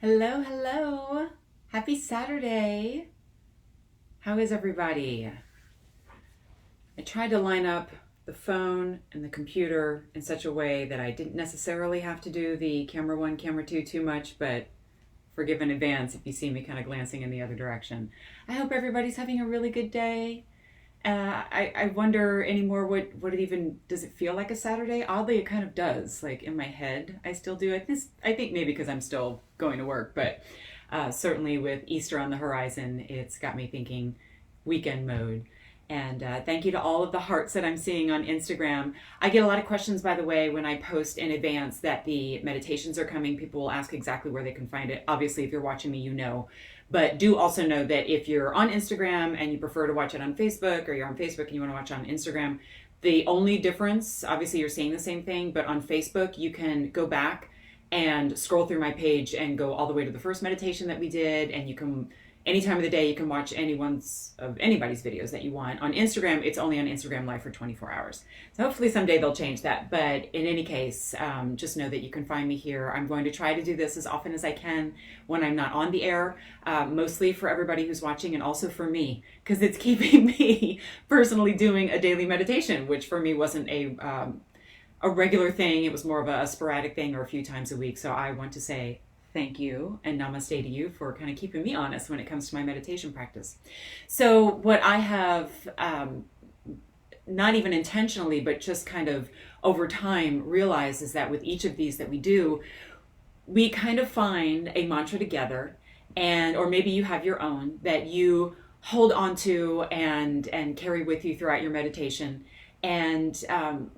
Hello, hello. Happy Saturday. How is everybody? I tried to line up the phone and the computer in such a way that I didn't necessarily have to do the camera one, camera two too much, but forgive in advance if you see me kind of glancing in the other direction. I hope everybody's having a really good day. I wonder anymore what it even does it feel like a Saturday? Oddly, it kind of does. Like in my head, I still do. I think maybe because I'm still going to work, but certainly with Easter on the horizon, it's got me thinking weekend mode. And thank you to all of the hearts that I'm seeing on Instagram. I get a lot of questions, by the way, when I post in advance that the meditations are coming. People will ask exactly where they can find it. Obviously, if you're watching me, you know. But do also know that if you're on Instagram and you prefer to watch it on Facebook, or you're on Facebook and you want to watch it on Instagram, the only difference, obviously you're seeing the same thing, but on Facebook, you can go back and scroll through my page and go all the way to the first meditation that we did, and you can any time of the day you can watch anybody's videos that you want. On Instagram, it's only on Instagram Live for 24 hours. So hopefully someday they'll change that. But in any case, just know that you can find me here. I'm going to try to do this as often as I can when I'm not on the air, mostly for everybody who's watching and also for me, because it's keeping me personally doing a daily meditation, which for me wasn't a regular thing. It was more of a sporadic thing or a few times a week. So I want to say thank you and namaste to you for kind of keeping me honest when it comes to my meditation practice. So what I have, not even intentionally, but just kind of over time realized is that with each of these that we do, we kind of find a mantra together, and or maybe you have your own that you hold on to and carry with you throughout your meditation. And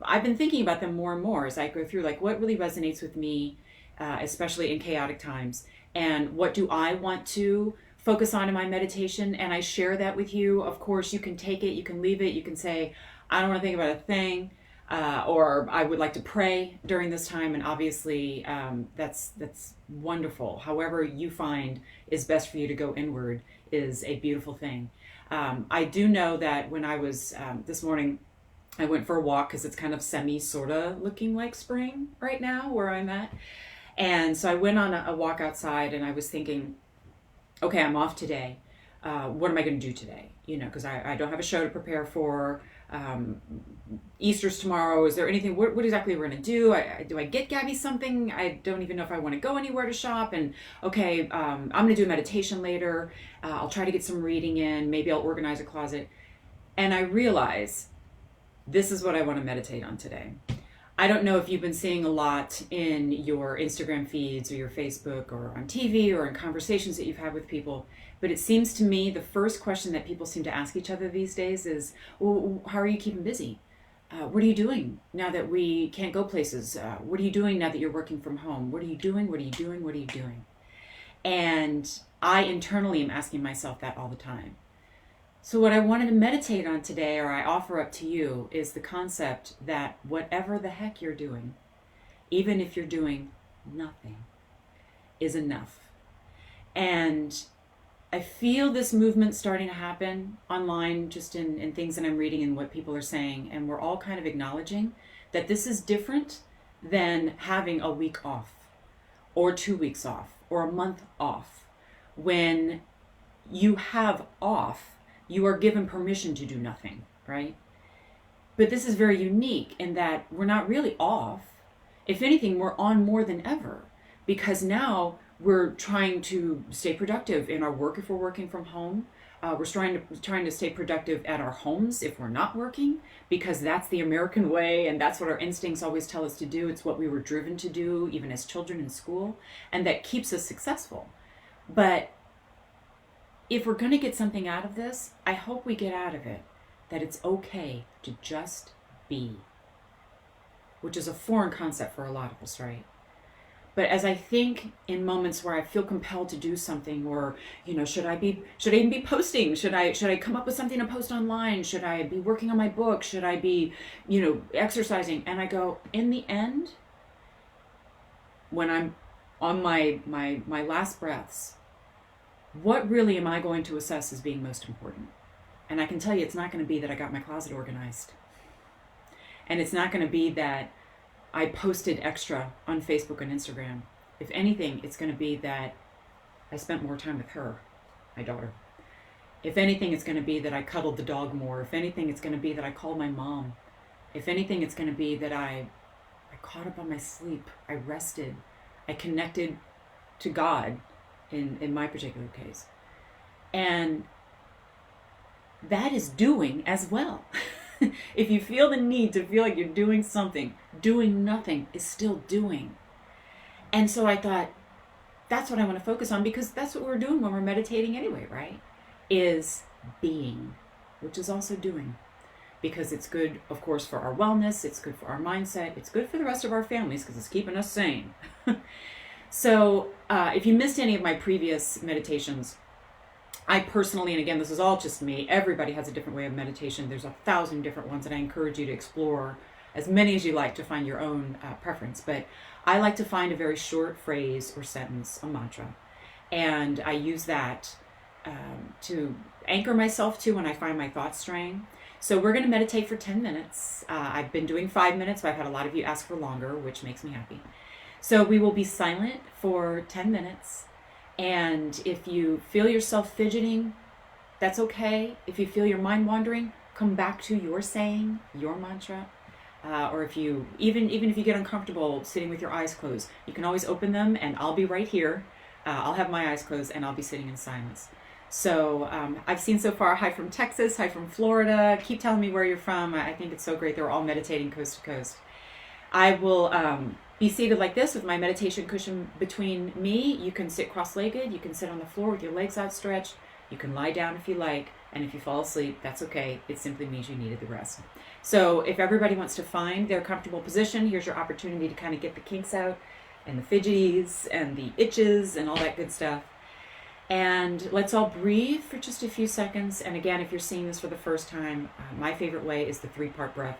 I've been thinking about them more and more as I go through, like what really resonates with me, especially in chaotic times, and what do I want to focus on in my meditation. And I share that with you. Of course, you can take it, you can leave it, you can say, I don't want to think about a thing, or I would like to pray during this time. And obviously, that's wonderful. However you find is best for you to go inward is a beautiful thing. I do know that when I was this morning, I went for a walk because it's kind of sort of looking like spring right now where I'm at. And so I went on a walk outside, and I was thinking, okay, I'm off today. What am I going to do today? Because I don't have a show to prepare for. Easter's tomorrow. Is there anything? What exactly we're going to do? Do I get Gabby something? I don't even know if I want to go anywhere to shop. And okay, I'm going to do a meditation later. I'll try to get some reading in. Maybe I'll organize a closet. And I realize this is what I want to meditate on today. I don't know if you've been seeing a lot in your Instagram feeds or your Facebook or on TV or in conversations that you've had with people, but it seems to me the first question that people seem to ask each other these days is, well, how are you keeping busy? What are you doing now that we can't go places? What are you doing now that you're working from home? What are you doing? What are you doing? What are you doing? And I internally am asking myself that all the time. So what I wanted to meditate on today, or I offer up to you, is the concept that whatever the heck you're doing, even if you're doing nothing, is enough. And I feel this movement starting to happen online, just in things that I'm reading and what people are saying, and we're all kind of acknowledging that this is different than having a week off, or 2 weeks off, or a month off. When you have off, you are given permission to do nothing, right? But this is very unique in that we're not really off. If anything, we're on more than ever, because now we're trying to stay productive in our work if we're working from home. We're trying to stay productive at our homes if we're not working, because that's the American way, and that's what our instincts always tell us to do. It's what we were driven to do, even as children in school, and that keeps us successful. But if we're going to get something out of this, I hope we get out of it that it's okay to just be, which is a foreign concept for a lot of us, right? But as I think in moments where I feel compelled to do something, or should I even be posting? Should I come up with something to post online? Should I be working on my book? Should I be exercising? And I go, in the end, when I'm on my last breaths, what really am I going to assess as being most important? And I can tell you it's not going to be that I got my closet organized. And it's not going to be that I posted extra on Facebook and Instagram. If anything, it's going to be that I spent more time with her, my daughter. If anything, it's going to be that I cuddled the dog more. If anything, it's going to be that I called my mom. If anything, it's going to be that I caught up on my sleep. I rested. I connected to God in my particular case. And that is doing as well. If you feel the need to feel like you're doing something, doing nothing is still doing. And so I thought, that's what I want to focus on, because that's what we're doing when we're meditating anyway, right? Is being, which is also doing. Because it's good, of course, for our wellness, it's good for our mindset, it's good for the rest of our families because it's keeping us sane. So if you missed any of my previous meditations, I personally, and again, this is all just me, everybody has a different way of meditation. There's 1,000 different ones, and I encourage you to explore as many as you like to find your own preference. But I like to find a very short phrase or sentence, a mantra, and I use that to anchor myself to when I find my thoughts straying. So we're going to meditate for 10 minutes. I've been doing 5 minutes, but I've had a lot of you ask for longer, which makes me happy. So we will be silent for 10 minutes. And if you feel yourself fidgeting, that's okay. If you feel your mind wandering, come back to your saying, your mantra. Or if you, even if you get uncomfortable sitting with your eyes closed, you can always open them and I'll be right here. I'll have my eyes closed and I'll be sitting in silence. So I've seen so far, hi from Texas, hi from Florida. Keep telling me where you're from. I think it's so great. They're all meditating coast to coast. I will be seated like this with my meditation cushion between me. You can sit cross-legged. You can sit on the floor with your legs outstretched. You can lie down if you like. And if you fall asleep, that's okay. It simply means you needed the rest. So if everybody wants to find their comfortable position, here's your opportunity to kind of get the kinks out and the fidgeties and the itches and all that good stuff. And let's all breathe for just a few seconds. And again, if you're seeing this for the first time, my favorite way is the 3-part breath,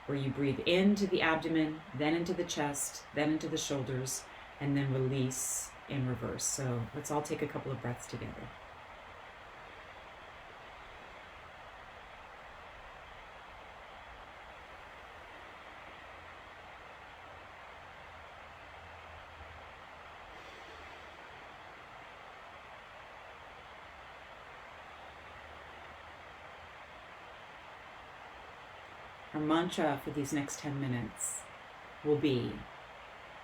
where you breathe into the abdomen, then into the chest, then into the shoulders, and then release in reverse. So let's all take a couple of breaths together. Our mantra for these next 10 minutes will be,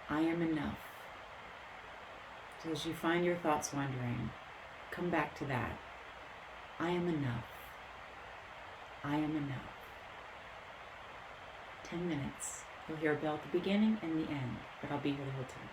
I am enough. So as you find your thoughts wandering, come back to that. I am enough. I am enough. 10 minutes. You'll hear a bell at the beginning and the end, but I'll be here the whole time.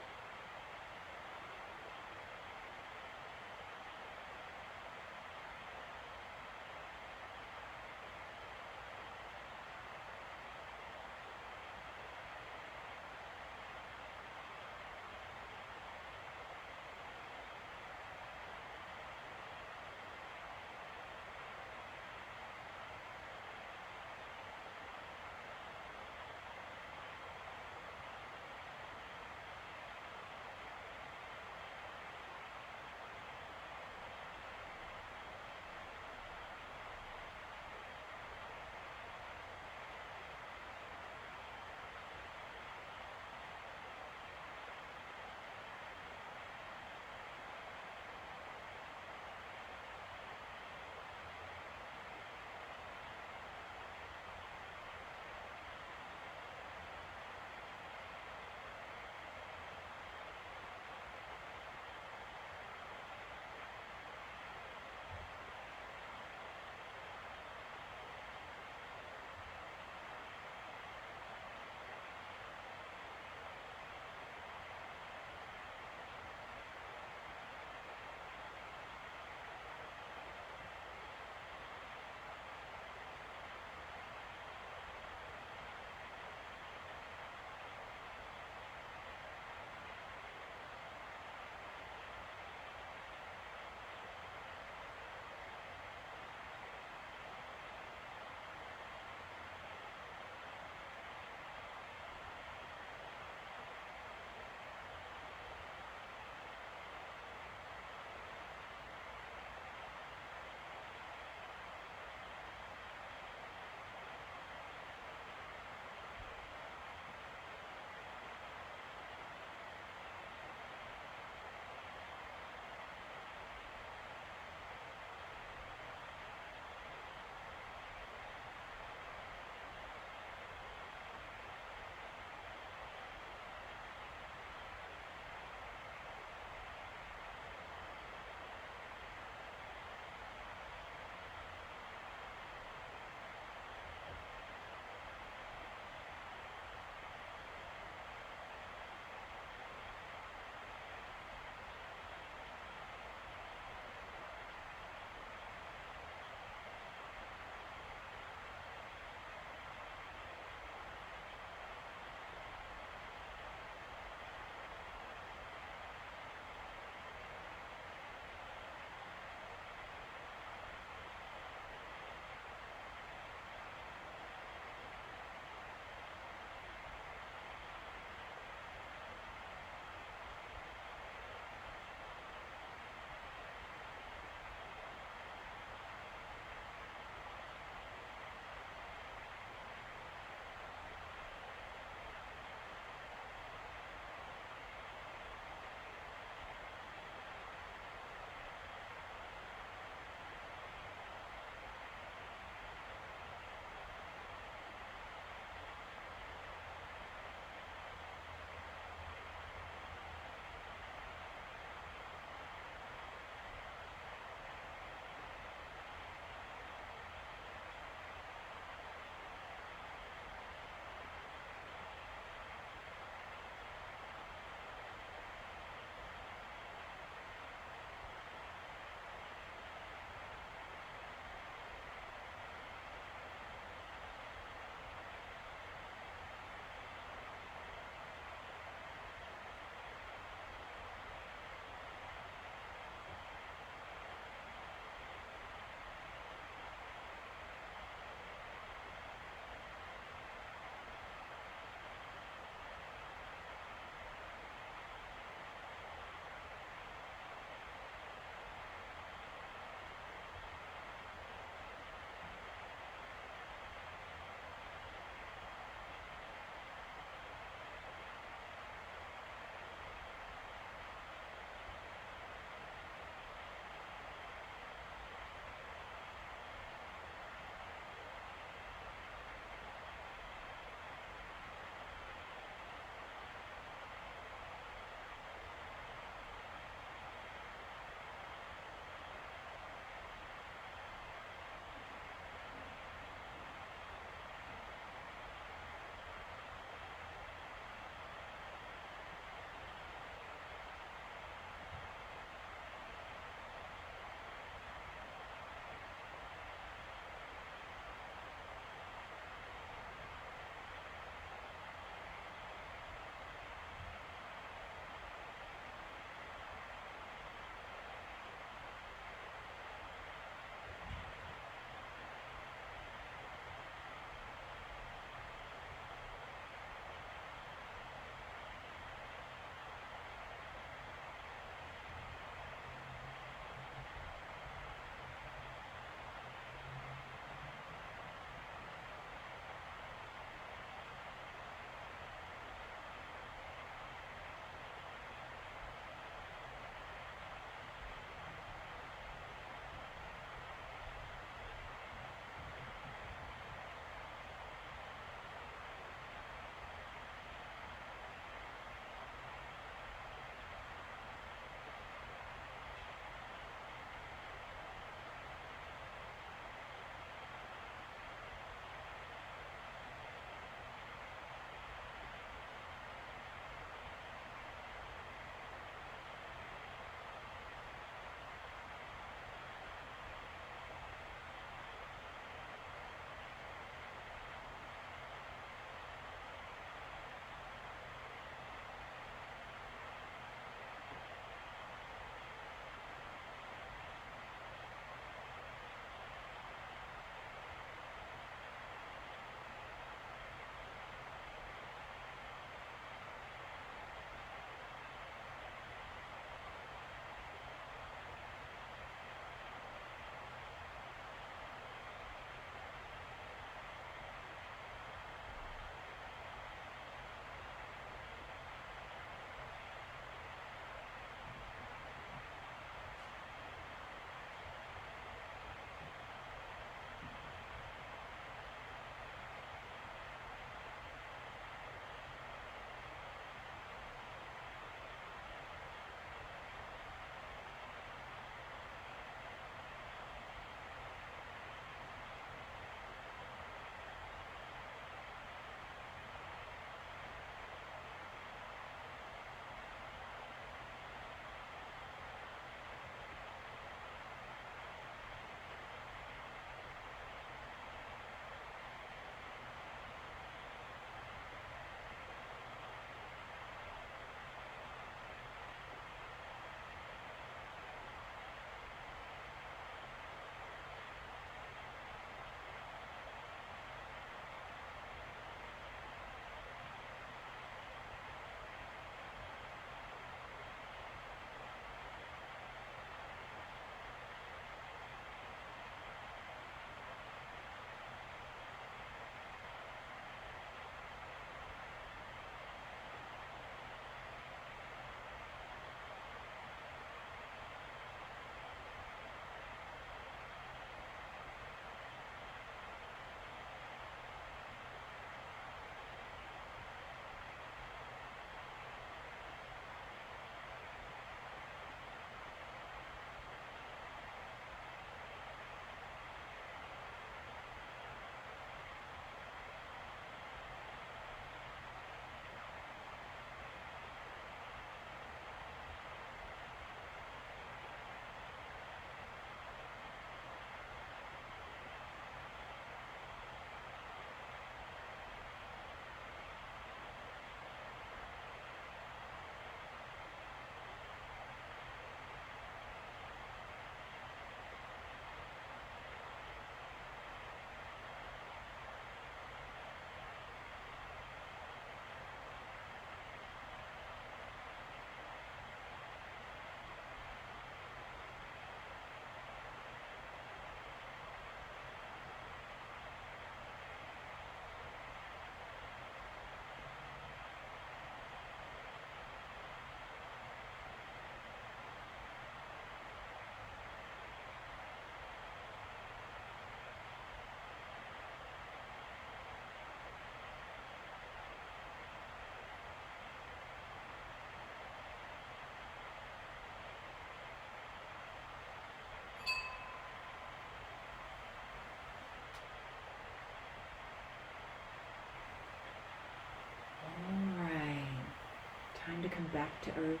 come back to earth.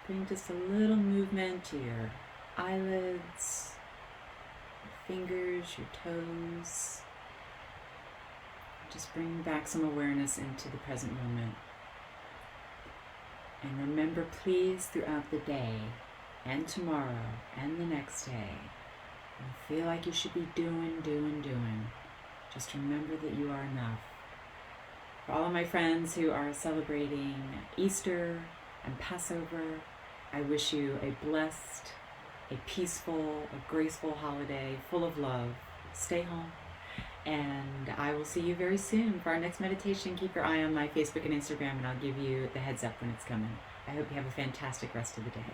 Bring just a little movement to your eyelids, your fingers, your toes. Just bring back some awareness into the present moment. And remember, please, throughout the day and tomorrow and the next day, you feel like you should be doing, just remember that you are enough. For all of my friends who are celebrating Easter and Passover, I wish you a blessed, a peaceful, a graceful holiday full of love. Stay home. And I will see you very soon for our next meditation. Keep your eye on my Facebook and Instagram, and I'll give you the heads up when it's coming. I hope you have a fantastic rest of the day.